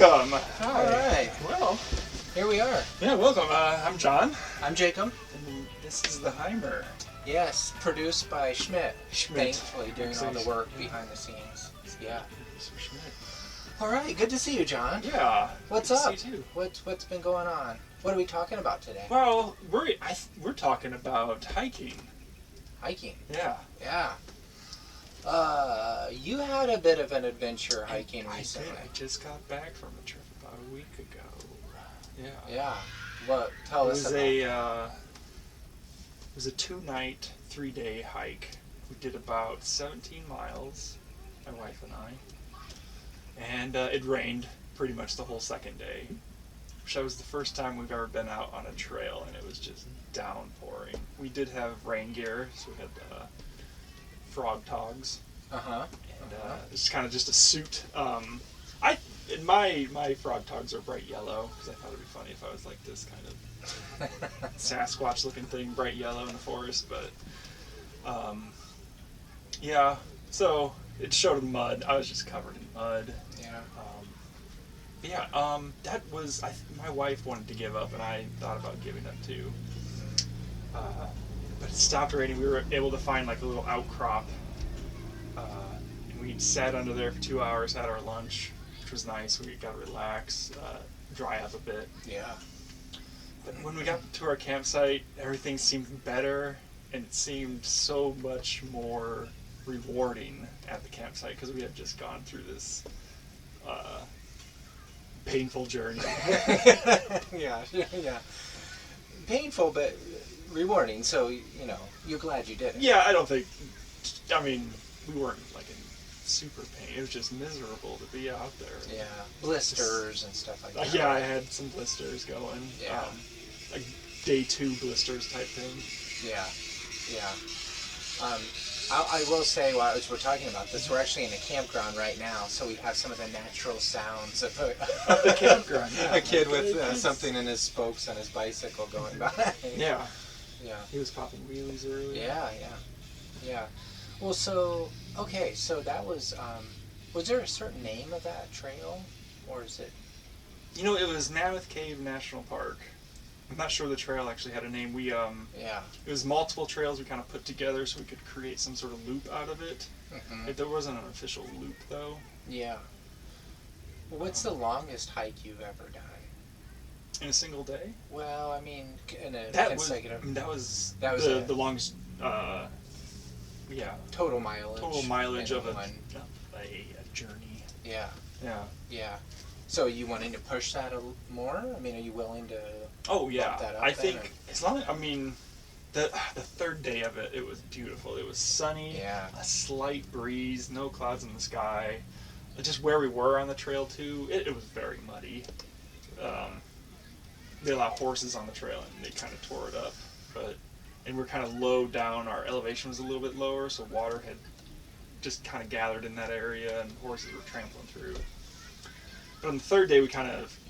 welcome. All right. Well, Here we are. yeah, welcome. I'm John. I'm Jacob. And this is the Heimer. Yes, produced by Schmidt. Schmidt. Thankfully, doing all the work behind the scenes. Yeah. Mr. Schmidt. All right. Good to see you, John. Yeah. What's good up? To see you too. What's been going on? What are we talking about today? Well, we're talking about hiking. Hiking. Yeah. Yeah. You had a bit of an adventure hiking recently. I just got back from a trip about a week ago. Yeah. Yeah. What? Tell us about it. It was a 2-night, 3-day hike. We did about 17 miles, my wife and I. And it rained pretty much the whole second day. Which was the first time we've ever been out on a trail, and it was just downpouring. We did have rain gear, so we had frog togs. Uh-huh. And it's kind of just a suit. My frog togs are bright yellow, because I thought it'd be funny if I was like this kind of Sasquatch looking thing, bright yellow in the forest, but yeah, so it showed mud. I was just covered in mud. Yeah. That was, my wife wanted to give up, and I thought about giving up too. But it stopped raining. We were able to find like a little outcrop, and we sat under there for 2 hours, had our lunch, which was nice. We got to relax, dry up a bit. Yeah. But when we got to our campsite, everything seemed better, and it seemed so much more rewarding at the campsite because we had just gone through this painful journey. Yeah. Painful, but rewarding. So you're glad you did it. Yeah, we weren't like in super pain. It was just miserable to be out there. Yeah, blisters and stuff like that. Yeah, I had some blisters going. Yeah. Like day 2 blisters type thing. Yeah. I will say, while we're talking about this, we're actually in a campground right now, so we have some of the natural sounds of The campground. Yeah. a kid with something in his spokes on his bicycle going by. Yeah. Yeah. He was popping wheelies earlier. Yeah. Well, so that was there a certain name of that trail, or is it? It was Mammoth Cave National Park. I'm not sure the trail actually had a name. It was multiple trails we kind of put together so we could create some sort of loop out of it. Mm-hmm. There wasn't an official loop though. Yeah. What's the longest hike you've ever done? In a single day? Well, I mean, in a That consecutive. was the longest. Total mileage. Total mileage of a journey. Yeah. Yeah. So you wanting to push that more? I mean, are you willing to? Oh yeah. Bump that up I then, think or? as long the third day of it was beautiful. It was sunny. Yeah. A slight breeze, no clouds in the sky. Just where we were on the trail too, it was very muddy. They allowed horses on the trail and they kind of tore it up. And we're kind of low down. Our elevation was a little bit lower, so water had just kind of gathered in that area, and horses were trampling through. But on the third day,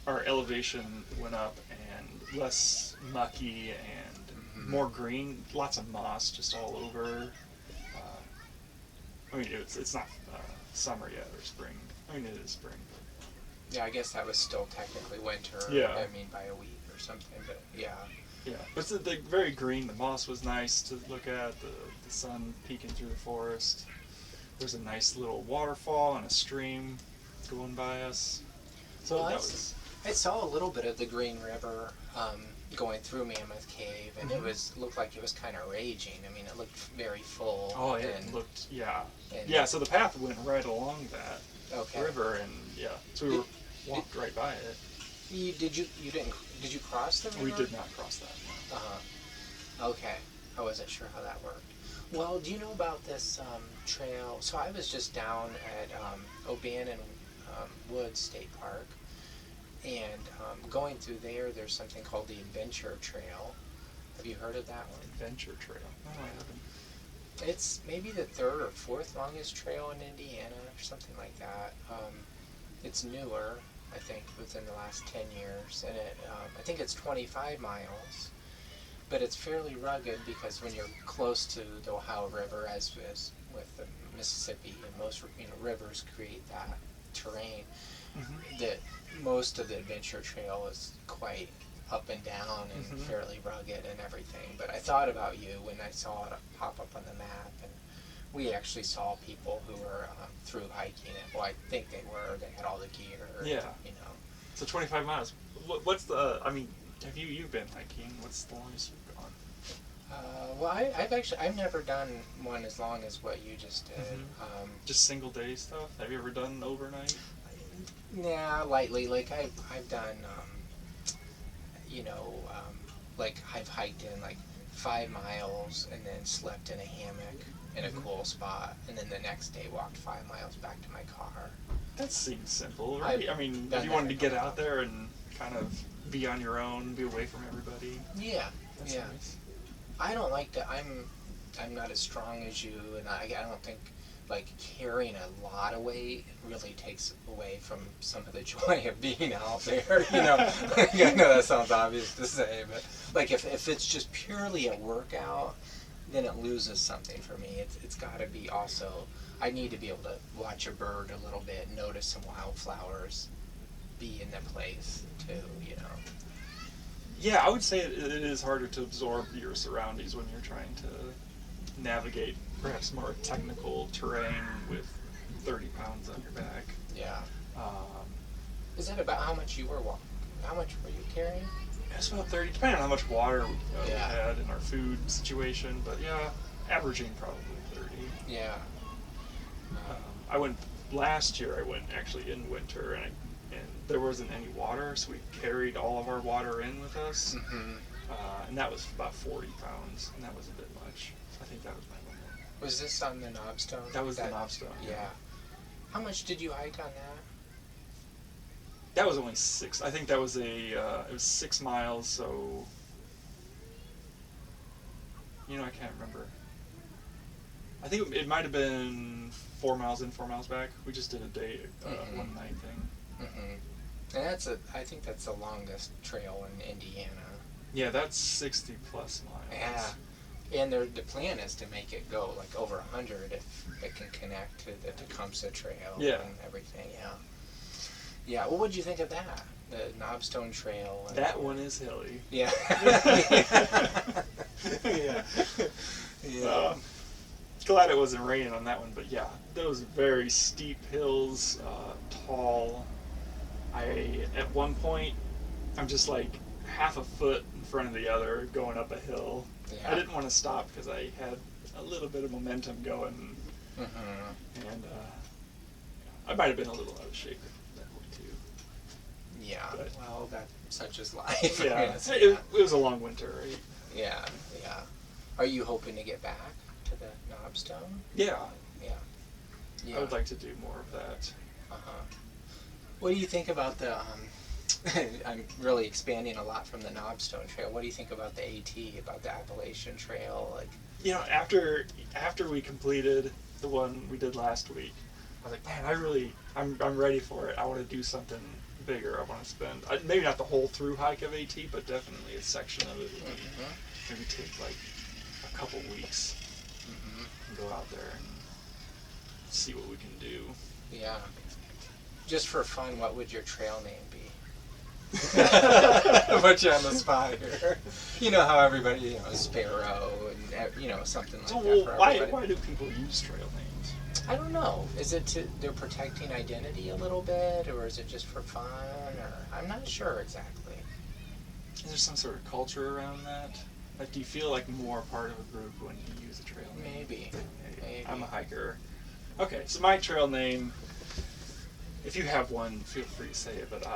our elevation went up and less mucky and more green, lots of moss just all over. It's not summer yet or spring. It is spring. Yeah, I guess that was still technically winter. Yeah. I mean, by a week or something, but yeah. Yeah, but it's very green. The moss was nice to look at. The sun peeking through the forest. There's a nice little waterfall and a stream going by us. So Well, that was. I saw a little bit of the Green River going through Mammoth Cave, and it looked like it was kind of raging. I mean, it looked very full. Oh, it and, looked and- yeah. So the path went right along that Okay. river, and so we walked right by it. Did you cross the river? We did not cross that. No. Okay. I wasn't sure how that worked. Well, do you know about this trail? So I was just down at O'Bannon Woods State Park, and going through there's something called the Adventure Trail. Have you heard of that one? Adventure Trail. No, I haven't. It's maybe the 3rd or 4th longest trail in Indiana, or something like that. It's newer, I think, within the last 10 years, and I think it's 25 miles. But it's fairly rugged because when you're close to the Ohio River, as with the Mississippi, and most rivers create that terrain. that most of the adventure trail is quite up and down and fairly rugged and everything. But I thought about you when I saw it pop up on the map, and we actually saw people who were through hiking it. Well, I think they were. They had all the gear. Yeah. You know. So 25 miles. What's the? I mean, have you've been hiking? What's the longest you've gone? Well, I've never done one as long as what you just did. Just single day stuff. Have you ever done overnight? Yeah, lightly. Like I've done, like I've hiked in like 5 miles and then slept in a hammock in a cool spot, and then the next day walked 5 miles back to my car. That seems simple, right? I mean, if you that wanted to get couple out there and kind of be on your own, be away from everybody. Yeah, That's yeah. nice. I don't like to. I'm not as strong as you, and I don't think like carrying a lot of weight really takes away from some of the joy of being out there. You know, I know that sounds obvious to say, but like if it's just purely a workout, then it loses something for me. It's got to be also. I need to be able to watch a bird a little bit, notice some wildflowers, be in the place too. You know. Yeah, I would say it is harder to absorb your surroundings when you're trying to navigate perhaps more technical terrain with 30 pounds on your back. Yeah. Um, Is that about how much you were walking? How much were you carrying? it's about 30, depending on how much water we Yeah. had in our food situation, but yeah, averaging probably 30. Yeah. I went last year. I went actually in winter, and there wasn't any water, so we carried all of our water in with us, and that was about 40 pounds, and that was a bit much. I think that was my limit. Was this on the Knobstone? That was the Knobstone. Yeah. How much did you hike on that? That was only 6. I think that was it was 6 miles. So, I can't remember. I think it might have been 4 miles in, 4 miles back. We just did a day, one night thing. And I think that's the longest trail in Indiana. Yeah, that's 60 plus miles. Yeah. And the plan is to make it go like over 100 if it can connect to the Tecumseh Trail and everything. Yeah. Yeah. Well, what'd you think of that? The Knobstone Trail. That one is hilly. Yeah. Yeah. Yeah. Glad it wasn't raining on that one, but yeah, those very steep hills, tall. At one point, I'm just like half a foot in front of the other going up a hill. Yeah. I didn't want to stop because I had a little bit of momentum going, and I might have been a little out of shape at that point too. Yeah. But, well, such is life. Yeah, it was a long winter, right? Yeah. Yeah. Are you hoping to get back to the Knobstone? Yeah. Yeah. I would like to do more of that. What do you think about the? I'm really expanding a lot from the Knobstone Trail. What do you think about the AT, about the Appalachian Trail? Like, after we completed the one we did last week, I was like, man, I'm ready for it. I want to do something bigger. I want to spend maybe not the whole through hike of AT, but definitely a section of it. Maybe take like a couple weeks and go out there and see what we can do. Yeah. Just for fun, what would your trail name be? Put you on the spot here. You know how everybody, Sparrow and something like So that. For everybody. why do people use trail names? I don't know. Is it they're protecting identity a little bit, or is it just for fun? Or I'm not sure exactly. Is there some sort of culture around that? Like, do you feel like more part of a group when you use a trail name? Maybe. I'm a hiker. Okay, so my trail name, if you have one, feel free to say it, but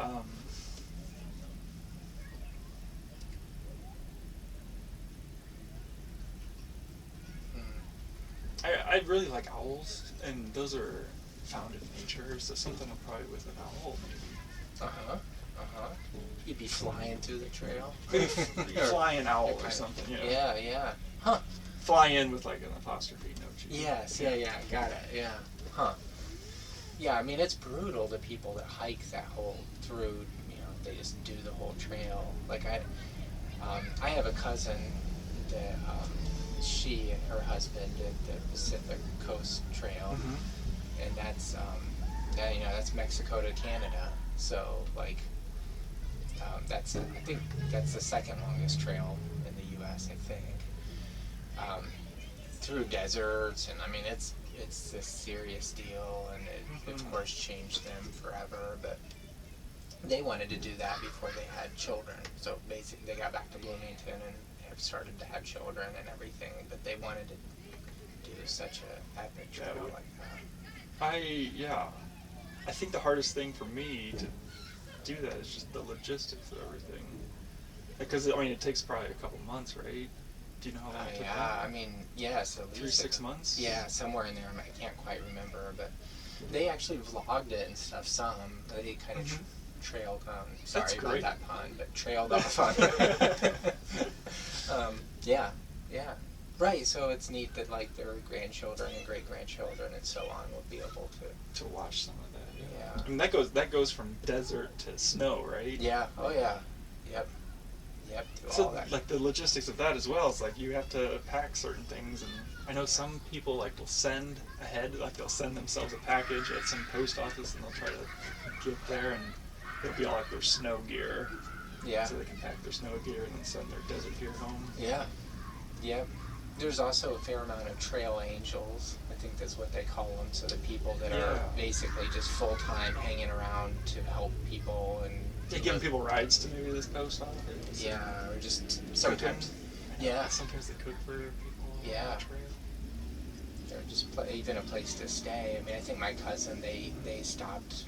I really like owls, and those are found in nature, so something probably with an owl, maybe. You'd be flying through the trail. Flying owl or something, Yeah. Huh. Fly in with like an apostrophe, no G. Yes, yeah, got it, yeah. Huh. Yeah, I mean, it's brutal to people that hike that whole through, they just do the whole trail. Like, I have a cousin that, she and her husband did the Pacific Coast Trail, and that's, Yeah, that's Mexico to Canada. So like, I think that's the second longest trail in the U.S. I think. Um, Through deserts, and I mean it's a serious deal, and it of course changed them forever. But they wanted to do that before they had children. So basically, they got back to Bloomington and have started to have children and everything. But they wanted to do such a epic trail like that. I think the hardest thing for me to do that is just the logistics of everything. Because I mean, it takes probably a couple months, right? Do you know how long it took Yeah, that? I mean, yes, at least 3-6 months. Yeah, somewhere in there. I can't quite remember, but they actually vlogged it and stuff. Some they kind of trailed. Sorry about that pun, but trailed off on. Yeah, yeah, right. So it's neat that like their grandchildren and great grandchildren and so on will be able to watch some of that. Yeah. I mean, that goes from desert to snow, right? Yeah. Oh yeah. Yep. So like the logistics of that as well. It's like you have to pack certain things, and I know some people like will send ahead, like they'll send themselves a package at some post office, and they'll try to get there, and it'll be all like their snow gear. Yeah. So they can pack their snow gear and then send their desert gear home. Yeah. Yep. There's also a fair amount of trail angels. I think that's what they call them. So the people that are basically just full time hanging around to help people and. They're giving people rides to maybe this post office. Yeah, or just sometimes. Yeah. Sometimes they cook for people. Yeah. On the trail. They're just even a place to stay. I mean, I think my cousin they stopped,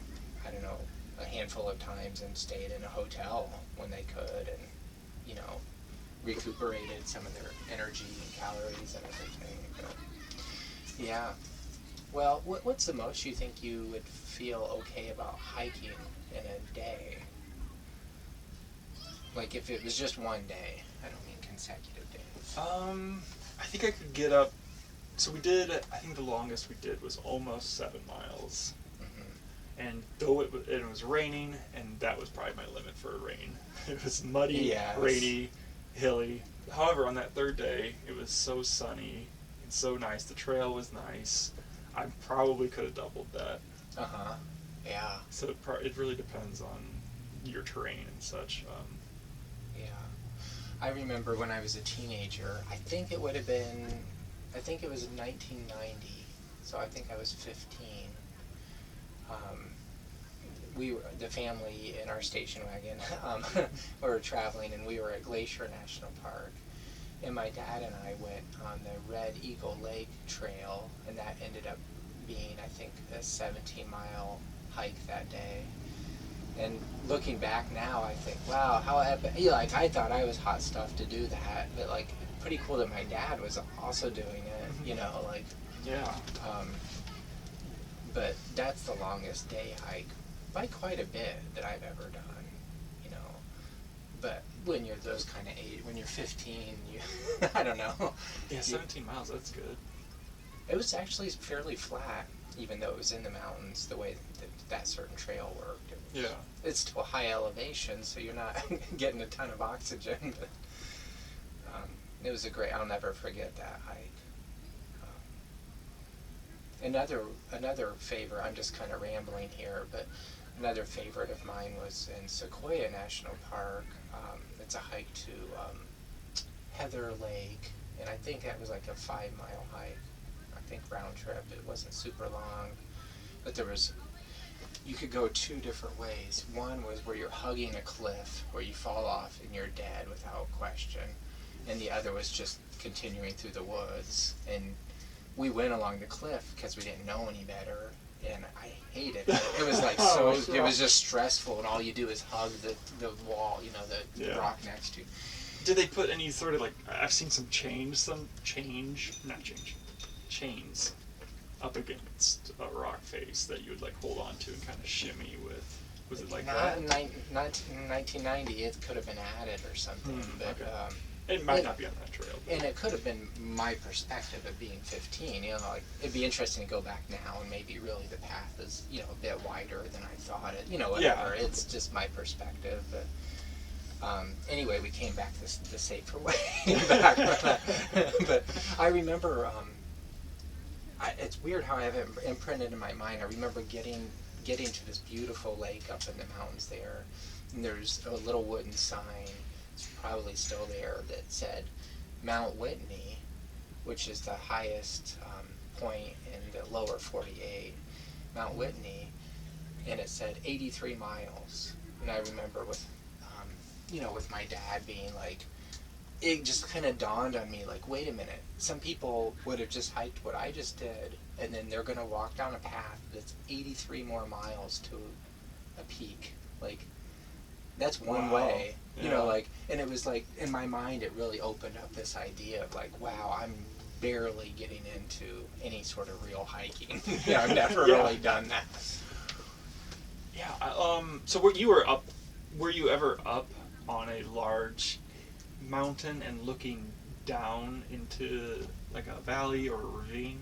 I don't know, a handful of times and stayed in a hotel when they could, and recuperated some of their energy and calories and everything. But, yeah. Well, what's the most you think you would feel okay about hiking in a day? Like if it was just one day. I don't mean consecutive days. I think I could get up. So we did. I think the longest we did was almost 7 miles. Mm-hmm. And though it was raining, and that was probably my limit for rain. It was muddy, rainy, hilly. However, on that third day, it was so sunny and so nice. The trail was nice. I probably could have doubled that. Yeah. So it really depends on your terrain and such. Yeah. I remember when I was a teenager, I think it was in 1990, so I think I was 15. The family in our station wagon, we were traveling, and we were at Glacier National Park, and my dad and I went on the Red Eagle Lake Trail, and that ended up being, I think, a 17-mile hike that day. And looking back now, I think, wow, how epic. Like, I thought I was hot stuff to do that, but, like, pretty cool that my dad was also doing it, like. Yeah. But that's the longest day hike by quite a bit that I've ever done, But when you're those kind of age, when you're 15, I don't know. Yeah, 17 miles, that's good. It was actually fairly flat, even though it was in the mountains, the way that certain trail worked. It's still high elevation, so you're not getting a ton of oxygen, but it was I'll never forget that hike. Another favorite, I'm just kind of rambling here, but another favorite of mine was in Sequoia National Park. It's a hike to Heather Lake, and I think that was like a 5-mile hike. I think round trip. It wasn't super long, but you could go 2 different ways. One was where you're hugging a cliff where you fall off and you're dead without question, and the other was just continuing through the woods. And we went along the cliff because we didn't know any better, and I hated it. It was like it was just stressful, and all you do is hug the wall, the rock next to you. Did they put any sort of I've seen some chains up against a rock face that you would hold on to and kind of shimmy with? Was it like that? Not in 1990. It could have been added or something, but okay. It might not be on that trail. And it could have been my perspective of being 15. It'd be interesting to go back now, and maybe really the path is a bit wider than I thought it. Whatever. Yeah. It's just my perspective, but. Anyway, we came back the safer way back. But I remember, it's weird how I have it imprinted in my mind. I remember getting getting to this beautiful lake up in the mountains there, and there's a little wooden sign, it's probably still there, that said Mount Whitney, which is the highest point in the lower 48, Mount Whitney, and it said 83 miles. And I remember with, with my dad being like, it just kind of dawned on me, like, wait a minute, some people would have just hiked what I just did, and then they're going to walk down a path that's 83 more miles to a peak. Like, that's one way. Yeah. And it was like, in my mind, it really opened up this idea of like, wow, I'm barely getting into any sort of real hiking. I've never really done that. Yeah. So were you ever up on a large mountain and looking down into like a valley or a ravine?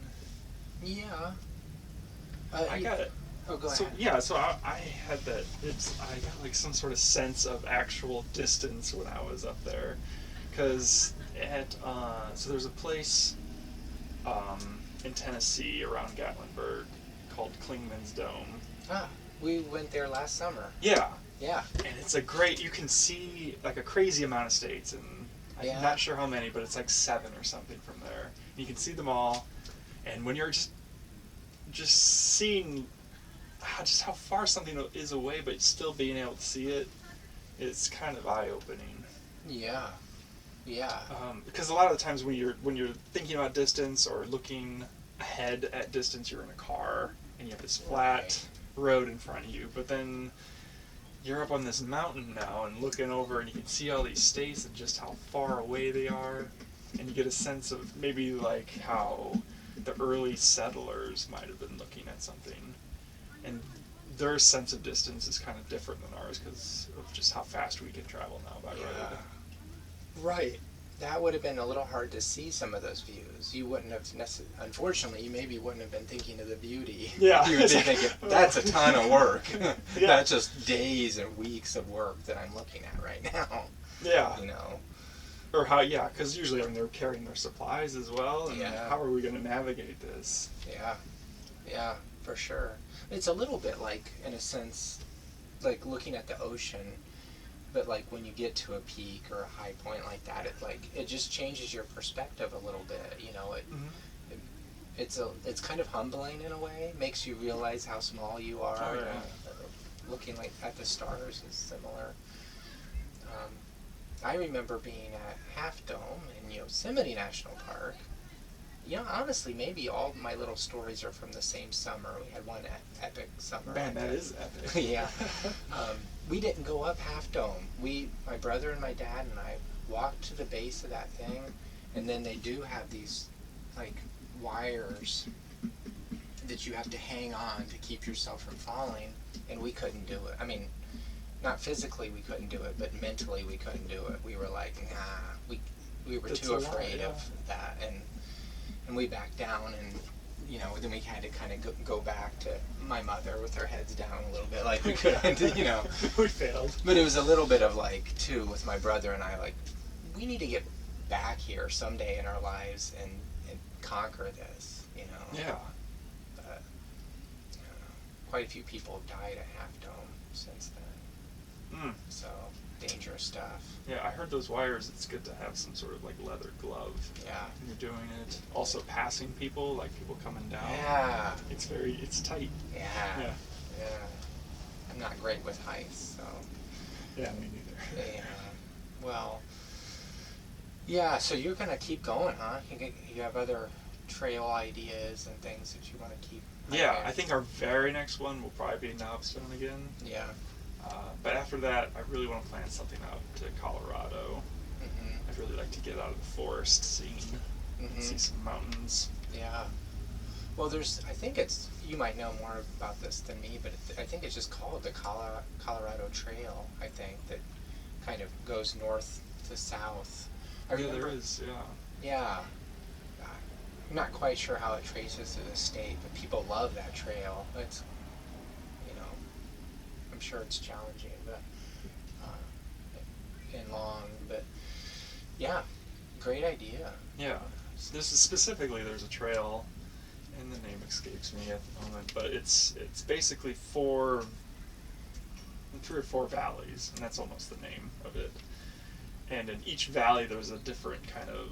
Yeah. I got it. Oh, go So ahead. yeah, so I had that. I got like some sort of sense of actual distance when I was up there, because so there's a place in Tennessee around Gatlinburg called Klingman's Dome. We went there last summer. Yeah, Yeah. and it's a great. You can see like a crazy amount of states, and I'm not sure how many, but it's like 7 or something from there. And you can see them all, and when you're just seeing just how far something is away, but still being able to see it, it's kind of eye-opening. Yeah. Yeah. Because a lot of the times when you're thinking about distance or looking ahead at distance, you're in a car and you have this flat road in front of you. But then you're up on this mountain now and looking over, and you can see all these states and just how far away they are, and you get a sense of maybe like how the early settlers might have been looking at something, and their sense of distance is kind of different than ours because of just how fast we can travel now by road. Right. That would have been a little hard to see some of those views. You wouldn't have unfortunately, you maybe wouldn't have been thinking of the beauty. Yeah. You would be thinking, that's a ton of work. Yeah. That's just days and weeks of work that I'm looking at right now. Yeah. Or how, because usually they're carrying their supplies as well, and how are we going to navigate this? Yeah, for sure. It's a little bit like, in a sense, like looking at the ocean, but like when you get to a peak or a high point like that, it just changes your perspective a little bit. It's kind of humbling in a way. Makes you realize how small you are. Oh, yeah. Looking like at the stars is similar. I remember being at Half Dome in Yosemite National Park. Honestly, maybe all my little stories are from the same summer. We had one epic summer. Man, that is epic. Yeah. We didn't go up Half Dome. My brother and my dad and I walked to the base of that thing, and then they do have these, like, wires that you have to hang on to keep yourself from falling, and we couldn't do it. I mean, not physically we couldn't do it, but mentally we couldn't do it. We were like, nah, we were too afraid of that, and we backed down, and then we had to kind of go back to my mother with her heads down a little bit, like we couldn't, We failed. But it was a little bit of like, too, with my brother and I, like, we need to get back here someday in our lives and conquer this, Yeah. But, quite a few people have died at Half Dome since then. So, dangerous stuff. Yeah, I heard those wires, it's good to have some sort of like leather glove when you're doing it. Also passing people, like people coming down. Yeah. It's tight. Yeah. I'm not great with heights, so. Yeah, me neither. Yeah. Well, yeah, so you're going to keep going, huh? You have other trail ideas and things that you want to keep. Yeah, I think our very next one will probably be Knobstone again. Yeah. But after that, I really want to plan something out to Colorado. I'd really like to get out of the forest scene and see some mountains. Yeah. Well, I think you might know more about this than me, but I think it's just called the Colorado Trail, I think, that kind of goes north to south. I remember, there is, Yeah. I'm not quite sure how it traces to the state, but people love that trail. It's, I'm sure it's challenging, but and long, but yeah, great idea. Yeah. This is specifically, there's a trail and the name escapes me at the moment, but it's basically three or four valleys, and that's almost the name of it. And in each valley, there's a different kind of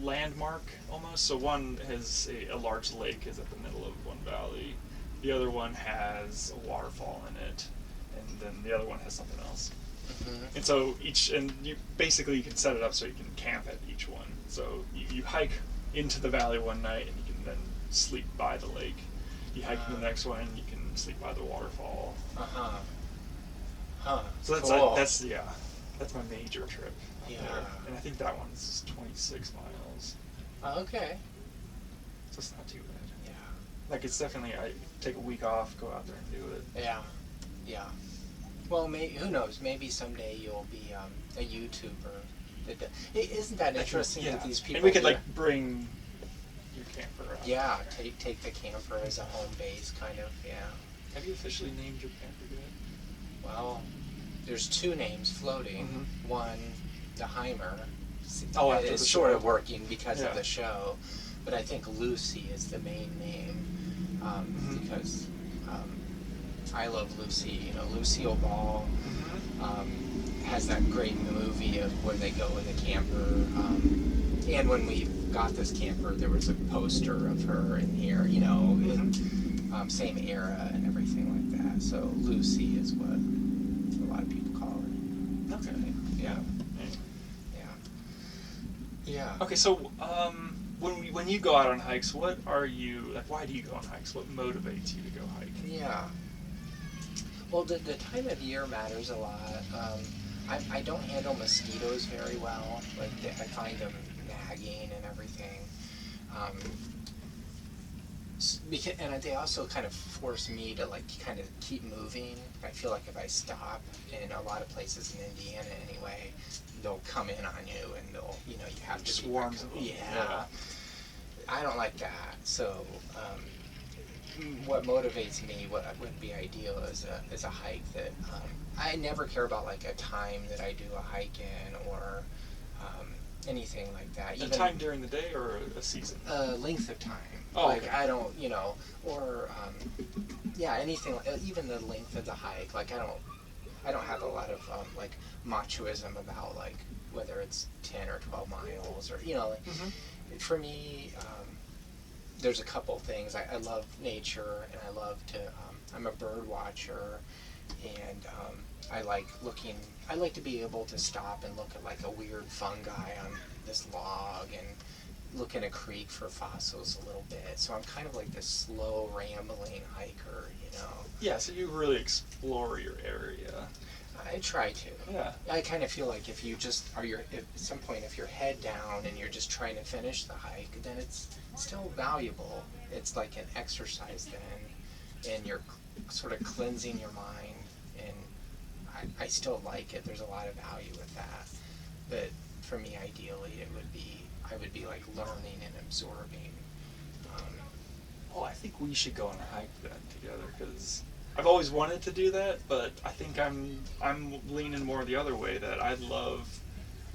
landmark almost. So one has a large lake is at the middle of one valley. The other one has a waterfall in it, and then the other one has something else. Mm-hmm. And so you can set it up so you can camp at each one. So you hike into the valley one night, and you can then sleep by the lake. You hike to the next one, you can sleep by the waterfall. So that's cool. that's my major trip up Yeah. there. And I think that one's 26 miles. Okay. So it's not too bad. Yeah. Like, it's definitely, I take a week off, go out there and do it. Yeah. Yeah. Well, who knows? Maybe someday you'll be a YouTuber. Isn't that interesting that these people? And we could bring your camper out. Yeah, take the camper as a home base, kind of. Yeah. Have you officially named your camper yet? Well, there's two names floating. Mm-hmm. One, the Heimer. After It's the sort show. of working because of the show, but I think Lucy is the main name because I love Lucy. You know, Lucille Ball has that great movie of where they go in the camper. And when we got this camper, there was a poster of her in here. You know, same era and everything like that. So Lucy is what a lot of people call her. Okay. Yeah. Yeah. Yeah. Okay, so when you go out on hikes, what are you like? Why do you go on hikes? What motivates you to go hike? Yeah. Well, the time of year matters a lot. I don't handle mosquitoes very well. Like I find them nagging and everything. And they also kind of force me to kind of keep moving. I feel like if I stop in a lot of places in Indiana anyway, they'll come in on you and you have to swarms of them. Yeah. I don't like that. So what motivates me, what would be ideal is a hike that I never care about a time that I do a hike in or anything like that. A time during the day or a season? Length of time. Oh, okay. I don't, or anything. Even the length of the hike. I don't have a lot of machoism about whether it's 10 or 12 miles or For me, there's a couple things. I love nature and I love to. I'm a bird watcher, and I like to be able to stop and look at a weird fungi on this log and look in a creek for fossils a little bit. So I'm kind of like this slow, rambling hiker, Yeah, so you really explore your area. I try to. Yeah. I kind of feel like if you just at some point, if you're head down and you're just trying to finish the hike, then it's still valuable. It's like an exercise then, and you're sort of cleansing your mind, and I still like it. There's a lot of value with that. But for me, ideally, I would be learning and absorbing. Well, I think we should go on a hike then together, because I've always wanted to do that, but I think I'm leaning more the other way, that I love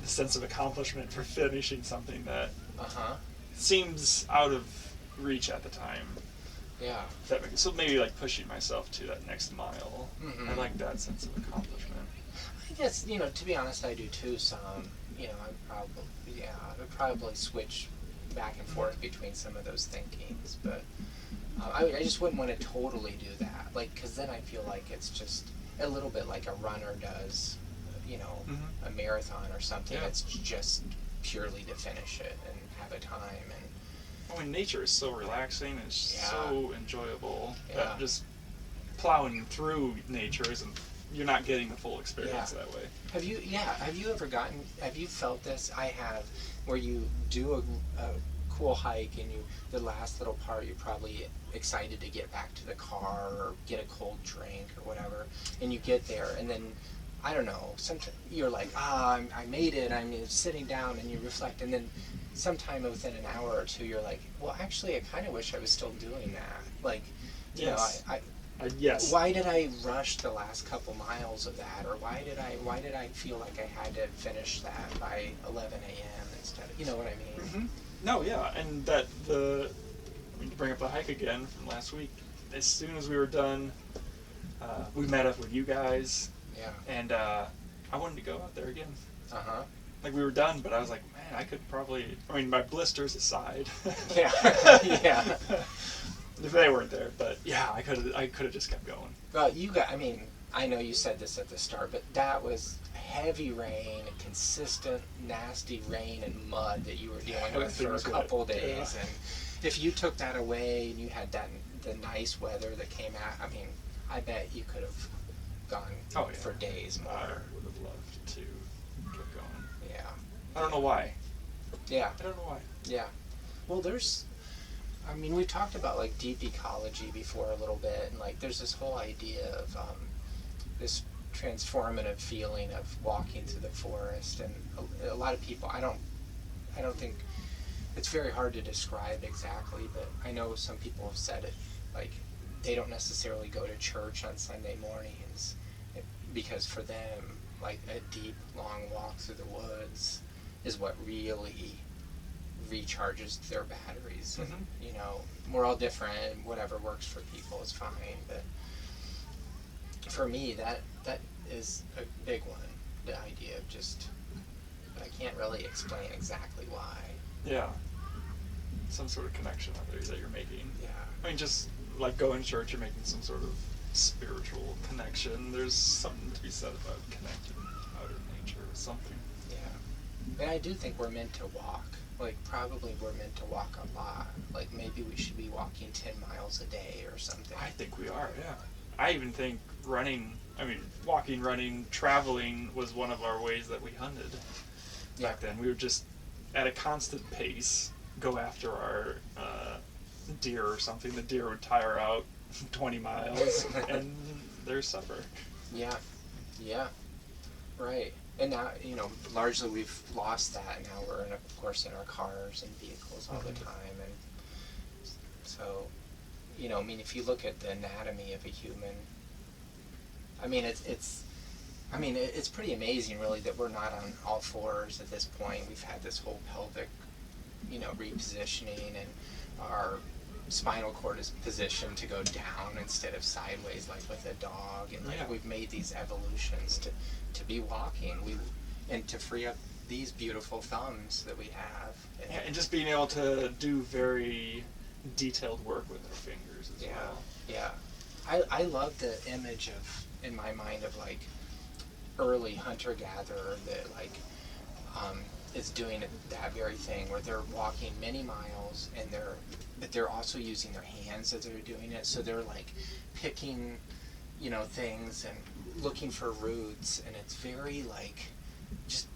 the sense of accomplishment for finishing something that seems out of reach at the time. Yeah. So maybe pushing myself to that next mile. Mm-hmm. I like that sense of accomplishment. I guess, to be honest, I do too some. I would probably switch back and forth between some of those thinkings, but I just wouldn't want to totally do that, because then I feel like it's just a little bit like a runner does, a marathon or something. Yeah. It's just purely to finish it and have a time. And nature is so relaxing and so enjoyable Yeah. that just plowing through nature you're not getting the full experience that way. Have you felt this? I have, where you do a cool hike and the last little part, you're probably excited to get back to the car or get a cold drink or whatever, and you get there and then, I don't know, sometimes you're like, I made it, I'm sitting down, and you reflect, and then sometime within an hour or two you're like, well, actually I kind of wish I was still doing that. Yes. Yes. Why did I rush the last couple miles of that, or why did I feel like I had to finish that by 11 a.m. instead of, you know what I mean? Mm-hmm. No, yeah, and I mean, to bring up the hike again from last week, as soon as we were done, we met up with you guys, Yeah. and I wanted to go out there again. Uh-huh. Like, we were done, but I was like, man, I could probably, I mean, my blisters aside. Yeah. Yeah. If they weren't there, but yeah, I could have just kept going. Well, I mean, I know you said this at the start, but that was heavy rain, consistent, nasty rain and mud that you were dealing with for a couple days. Yeah. And if you took that away and you had the nice weather that came out, I mean, I bet you could have gone for days more. I would have loved to get going. Yeah. I don't know why. Yeah. I don't know why. Yeah. Well, I mean, we talked about like deep ecology before a little bit, and like there's this whole idea of this transformative feeling of walking through the forest, and a lot of people, I don't think it's very hard to describe exactly, but I know some people have said it, like they don't necessarily go to church on Sunday mornings because for them, like a deep, long walk through the woods is what really recharges their batteries. And, you know, we're all different, whatever works for people is fine, but for me, that is a big one, the idea of just, but I can't really explain exactly why. Yeah. Some sort of connection that you're making. Yeah. I mean, just like going to church, you're making some sort of spiritual connection. There's something to be said about connecting out in nature or something. Yeah. And I do think we're meant to walk. Like, probably we're meant to walk a lot. Like, maybe we should be walking 10 miles a day or something. I think we are, yeah. I even think walking, running, traveling was one of our ways that we hunted back then. We would just, at a constant pace, go after our deer or something. The deer would tire out 20 miles, and there's supper. Yeah. Yeah. Right. And now, you know, largely we've lost that. Now we're, of course, in our cars and vehicles all the time. And so, you know, I mean, if you look at the anatomy of a human, I mean, it's pretty amazing, really, that we're not on all fours at this point. We've had this whole pelvic, you know, repositioning, and our spinal cord is positioned to go down instead of sideways, like with a dog. And like we've made these evolutions to be walking, and to free up these beautiful thumbs that we have. And just being able to do very detailed work with our fingers as well. Yeah. I love the image in my mind of like early hunter-gatherer that like is doing that very thing where they're walking many miles but they're also using their hands as they're doing it. So they're like picking, you know, things and looking for roots, and it's very like just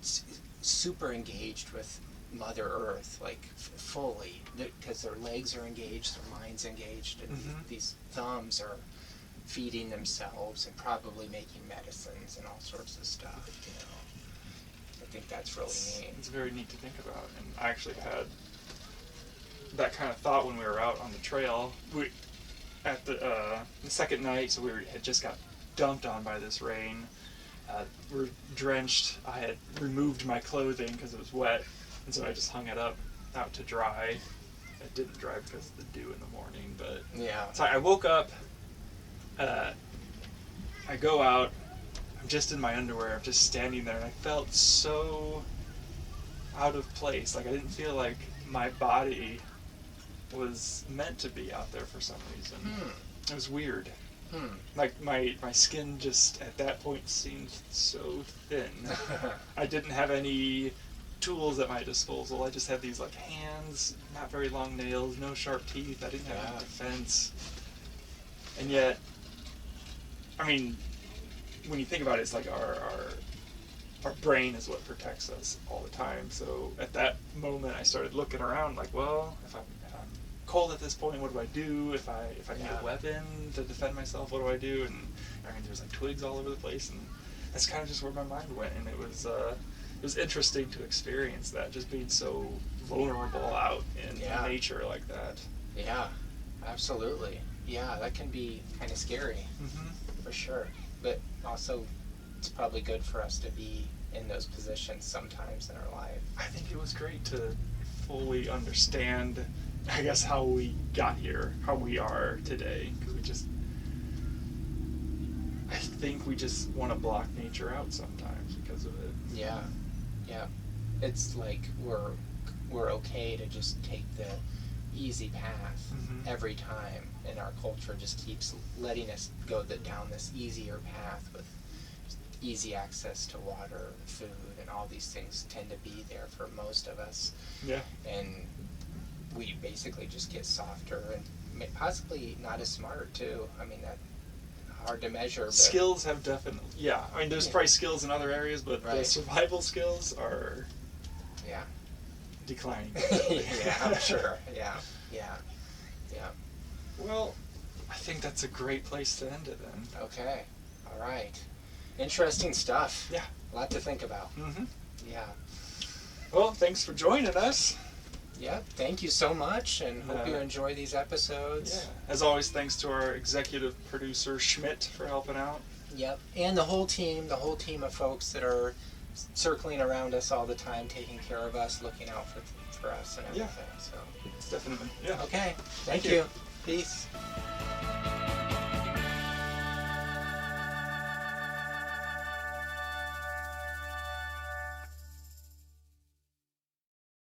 super engaged with Mother Earth, like fully, because their legs are engaged, their mind's engaged, and these thumbs are feeding themselves and probably making medicines and all sorts of stuff, you know. I think that's really neat. It's very neat to think about, and I actually had that kind of thought when we were out on the trail. At the second night, so we had just got dumped on by this rain. We were drenched. I had removed my clothing because it was wet, and so I just hung it up out to dry. It didn't dry because of the dew in the morning, but so I woke up. I go out. I'm just in my underwear. I'm just standing there, and I felt so out of place. Like I didn't feel like my body was meant to be out there for some reason. It was weird. Like my skin just at that point seemed so thin. I didn't have any tools at my disposal. I just had these like hands, not very long nails, no sharp teeth. I didn't have any defense. And yet, I mean, when you think about it, it's like our brain is what protects us all the time. So at that moment, I started looking around like, well, if I'm cold at this point, what do I do? If I need a weapon to defend myself, what do I do? And I mean, there's like twigs all over the place, and that's kind of just where my mind went. And it was interesting to experience that, just being so vulnerable out in nature like that. Yeah, absolutely. Yeah, that can be kind of scary, for sure. But also, it's probably good for us to be in those positions sometimes in our life. I think it was great to fully understand, I guess, how we got here, how we are today, because I think we just want to block nature out sometimes because of it. Yeah, yeah. It's like we're okay to just take the easy path every time, and our culture just keeps letting us go down this easier path with easy access to water, food, and all these things tend to be there for most of us. Yeah. And we basically just get softer and possibly not as smart too. I mean, that hard to measure. But Skills have definitely, yeah. I mean, there's probably skills in other areas, but the Right. survival skills are yeah, declining. yeah, I'm sure. Yeah. Well, I think that's a great place to end it then. Okay. All right. Interesting stuff. Yeah. A lot to think about. Yeah. Well, thanks for joining us. Yep. Thank you so much, and hope you Uh, enjoy these episodes. Yeah. As always, thanks to our executive producer Schmidt for helping out. Yep. And the whole team of folks that are circling around us all the time, taking care of us, looking out for us and everything. Yeah. So. Definitely. Yeah. Okay. Thank you. you. Peace.